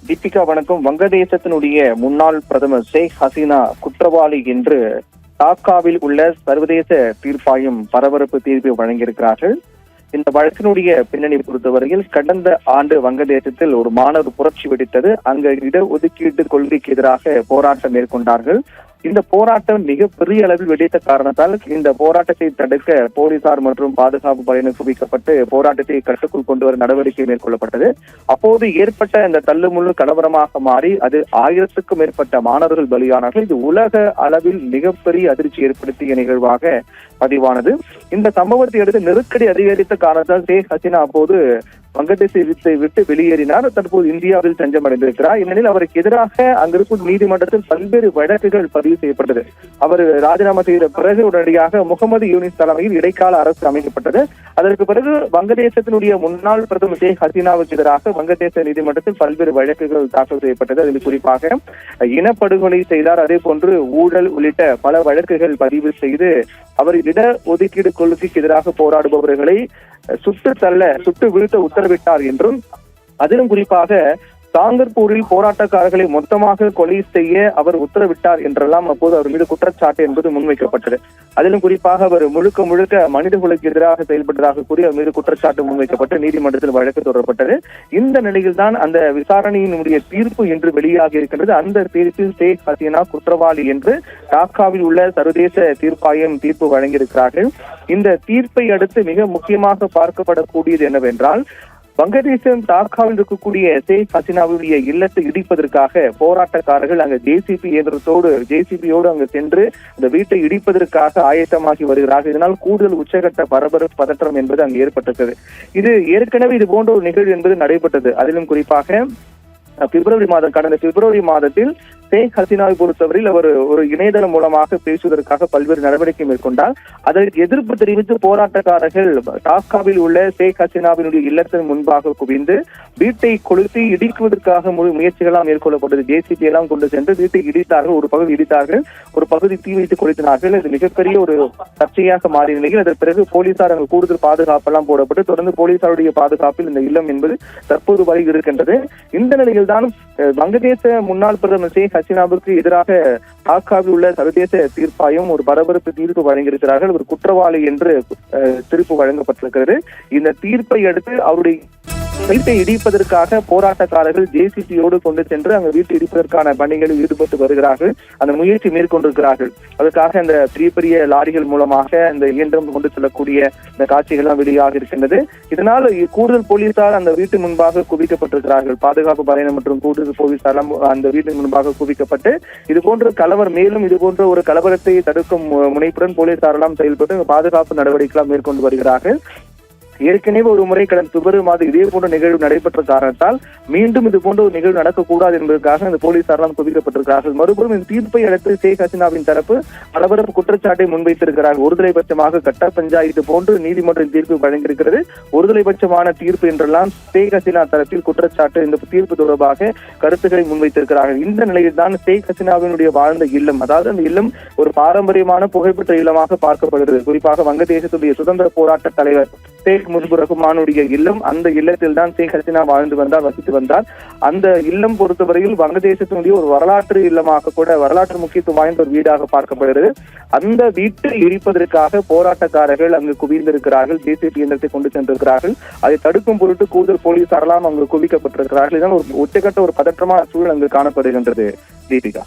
தீபிகா வணக்கம். வங்கதேசத்தினுடைய முன்னாள் பிரதமர் ஷேக் ஹசீனா குற்றவாளி என்று டாக்காவில் உள்ள சர்வதேச தீர்ப்பாயம் பரபரப்பு தீர்ப்பை வழங்கியிருக்கிறார்கள். இந்த வழக்கினுடைய பின்னணி பொறுத்தவரையில் கடந்த ஆண்டு வங்கதேசத்தில் ஒரு மாணவர் புரட்சி வெடித்தது. அங்கு இடஒதுக்கீட்டு கொள்கைக்கு எதிராக போராட்டம் மேற்கொண்டார்கள். இந்த போராட்டம் மிகப்பெரிய அளவில் வெடித்த காரணத்தால் இந்த போராட்டத்தை தடுக்க போலீசார் மற்றும் பாதுகாப்பு படையினர் குவிக்கப்பட்டு போராட்டத்தை கட்டுக்குள் கொண்டு வர நடவடிக்கை மேற்கொள்ளப்பட்டது. அப்போது ஏற்பட்ட இந்த தள்ளுமுள்ளு கலவரமாக மாறி அது 1000க்கும் மேற்பட்ட மாணவர்கள் பலியானார்கள். இது உலக அளவில் மிகப்பெரிய அதிர்ச்சி ஏற்படுத்திய நிகழ்வாக பதிவானது. இந்த சம்பவத்தை அடுத்து நெருக்கடி அதிகரித்த காரணத்தால் ஷேக் ஹசீனா அப்போது வங்கதேசத்தை விட்டு வெளியேறினார். தற்போது இந்தியாவில் தஞ்சம் அடைந்திருக்கிறார். இந்நிலையில் அவருக்கு எதிராக அங்கிருக்கும் நீதிமன்றத்தில் பல்வேறு வழக்குகள் பதிவு செய்யப்பட்டது. அவர் ராஜினாமா செய்த பிறகு உடனடியாக முகமது யூனிஸ் தலைமையில் இடைக்கால அரசு அமைக்கப்பட்டது. அதற்கு பிறகு வங்கதேசத்தினுடைய முன்னாள் பிரதமர் ஷேக் ஹசீனாவுக்கு எதிராக வங்கதேச நீதிமன்றத்தில் பல்வேறு வழக்குகள் தாக்கல் செய்யப்பட்டது. அதில் குறிப்பாக இனப்படுகொலை செய்தார், அதே போன்று ஊழல் உள்ளிட்ட பல வழக்குகள் பதிவு செய்து அவர் இட ஒதுக்கீடு கொள்கைக்கு எதிராக போராடுபவர்களை சுட்டு வீழ்த்த உத்தரவிட்டார் என்றும், அதிலும் குறிப்பாக தாங்கர்பூரில் போராட்டக்காரர்களை மொத்தமாக கொலை செய்ய அவர் உத்தரவிட்டார் என்றெல்லாம் அப்போது அவர் மீது குற்றச்சாட்டு என்பது முன்வைக்கப்பட்டது. அதிலும் குறிப்பாக அவர் முழுக்க மனித குலக்கு எதிராக செயல்பட்டதாக கூறி அவர் மீது குற்றச்சாட்டு முன்வைக்கப்பட்டு நீதிமன்றத்தில் வழக்கு தொடரப்பட்டது. இந்த நிலையில்தான் அந்த விசாரணையினுடைய தீர்ப்பு என்று வெளியாகி இருக்கின்றது. அந்த தீர்ப்பில் ஷேக் ஹசீனா குற்றவாளி என்று டாக்காவில் உள்ள சர்வதேச தீர்ப்பாயம் தீர்ப்பு வழங்கியிருக்கிறார்கள். இந்த தீர்ப்பை அடுத்து மிக முக்கியமாக பார்க்கப்படக்கூடியது என்னவென்றால், வங்கதேசம் டாக்காவில் இருக்கக்கூடிய ஷேக் ஹசீனாவுடைய இல்லத்தை இடிப்பதற்காக போராட்டக்காரர்கள் அங்கு ஜேசிபியோடு அங்கு சென்று இந்த வீட்டை இடிப்பதற்காக ஆயத்தமாகி வருகிறார்கள். இதனால் கூடுதல் உச்சகட்ட பரபரப்பு பதற்றம் என்பது அங்கு ஏற்பட்டது. இது ஏற்கனவே இது போன்ற ஒரு நிகழ்வு என்பது நடைபெற்றது. அதிலும் குறிப்பாக கடந்த பிப்ரவரி மாதத்தில் ஷேக் ஹசீனாவை பொறுத்தவரையில் அவர் ஒரு இணையதளம் மூலமாக பேசுவதற்காக பல்வேறு நடவடிக்கை மேற்கொண்டார். அதற்கு எதிர்ப்பு தெரிவித்து போராட்டக்காரர்கள் டாக்காவில் உள்ள ஷேக் ஹசீனாவினுடைய இல்லத்தின் முன்பாக குவிந்து வீட்டை கொளுத்தி இடிக்குவதற்காக முயற்சிகளால் மேற்கொள்ளப்பட்டது. ஜேசிபி எல்லாம் கொண்டு சென்று வீட்டை இடித்தார்கள். ஒரு பகுதி இடித்தார்கள், ஒரு பகுதி தீ வைத்து கொளுத்தினார்கள். இது மிகப்பெரிய ஒரு சர்ச்சையாக மாறிய நிலையில் அதற்கு பிறகு போலீசார் அங்கு கூடுதல் பாதுகாப்பு எல்லாம் போடப்பட்டு தொடர்ந்து போலீசாருடைய பாதுகாப்பில் இந்த இல்லம் என்பது தற்போது வரை இருக்கின்றது. இந்த நிலையில் தான் வங்கதேச முன்னாள் பிரதமர் ஷேக் ஹசீனாவுக்கு எதிராக டாக்காவில் உள்ள சர்வதேச தீர்ப்பாயம் ஒரு பரபரப்பு தீர்ப்பு வழங்கியிருக்கிறார்கள். ஒரு குற்றவாளி என்று தீர்ப்பு வழங்கப்பட்டிருக்கிறது. இந்த தீர்ப்பை அடுத்து அவருடைய வீட்டை இடிப்பதற்காக போராட்டக்காரர்கள் ஜேசிபியோடு கொண்டு சென்று அங்கு வீட்டை இடிப்பதற்கான பணிகளில் ஈடுபட்டு வருகிறார்கள். அந்த முயற்சி மேற்கொண்டிருக்கிறார்கள். அதற்காக இந்த பெரிய லாரிகள் மூலமாக இந்த இயந்திரம் கொண்டு செல்லக்கூடிய இந்த காட்சிகள்லாம் வெளியாக இருக்கின்றது. இதனால் கூடுதல் போலீசார் அந்த வீட்டு முன்பாக குவிக்கப்பட்டிருக்கிறார்கள். பாதுகாப்பு படையினர் மற்றும் கூடுதல் போலீசார் அந்த வீட்டின் முன்பாக குவிக்கப்பட்டு இது போன்ற மேலும் இது போன்ற ஒரு கலவரத்தை தடுக்கும் முனைப்புடன் போலீசார் எல்லாம் செயல்பட்டு பாதுகாப்பு நடவடிக்கைகள் மேற்கொண்டு வருகிறார்கள். ஏற்கனவே ஒரு முறை கடந்த பிப்ரவரி மாதம் இதே போன்ற நிகழ்வு நடைபெற்ற காரணத்தால் மீண்டும் இது போன்ற ஒரு நிகழ்வு நடக்கக்கூடாது என்பதற்காக இந்த போலீசாரெல்லாம் குவிக்கப்பட்டிருக்கிறார்கள். மறுபுறம் இந்த தீர்ப்பை அடுத்து ஷேக் ஹசீனாவின் தரப்பு பரபரப்பு குற்றச்சாட்டை முன்வைத்திருக்கிறார்கள். ஒருதலைபட்சமாக கட்ட பஞ்சாயத்து போன்று நீதிமன்ற தீர்ப்பு வழங்கியிருக்கிறது. ஒருதலைபட்சமான தீர்ப்பு என்றெல்லாம் ஷேக் ஹசீனா தரப்பில் குற்றச்சாட்டு இந்த தீர்ப்பு தொடர்பாக கருத்துக்களை முன்வைத்திருக்கிறார்கள். இந்த நிலையில் தான் ஷேக் ஹசீனாவினுடைய வாழ்ந்த இல்லம், அதாவது அந்த இல்லம் ஒரு பாரம்பரியமான புகைப்பெற்ற இல்லமாக பார்க்கப்படுகிறது. குறிப்பாக வங்கதேசத்துடைய சுதந்திர போராட்ட தலைவர் ஷேக் முஜிபுர் ரஹ்மானுடைய இல்லம், அந்த இல்லத்தில் தான் ஷேக் ஹசீனா வசித்து வந்தார். அந்த இல்லம் பொறுத்தவரையில் வங்கதேசத்தினுடைய ஒரு வரலாற்று இல்லமாக கூட வரலாற்று முக்கியத்துவம் வாய்ந்த ஒரு வீடாக பார்க்கப்படுகிறது. அந்த வீட்டை இடிப்பதற்காக போராட்டக்காரர்கள் அங்கு குவிந்திருக்கிறார்கள். ஜேசிபி இயந்திரத்தை கொண்டு சென்றிருக்கிறார்கள். அதை தடுக்கும் பொருட்டு கூடுதல் போலீசாரெல்லாம் அங்கு குவிக்கப்பட்டிருக்கிறார்கள். இதனால் ஒரு உச்சகட்ட ஒரு பதற்றமான சூழல் அங்கு காணப்படுகின்றது. தீபிகா.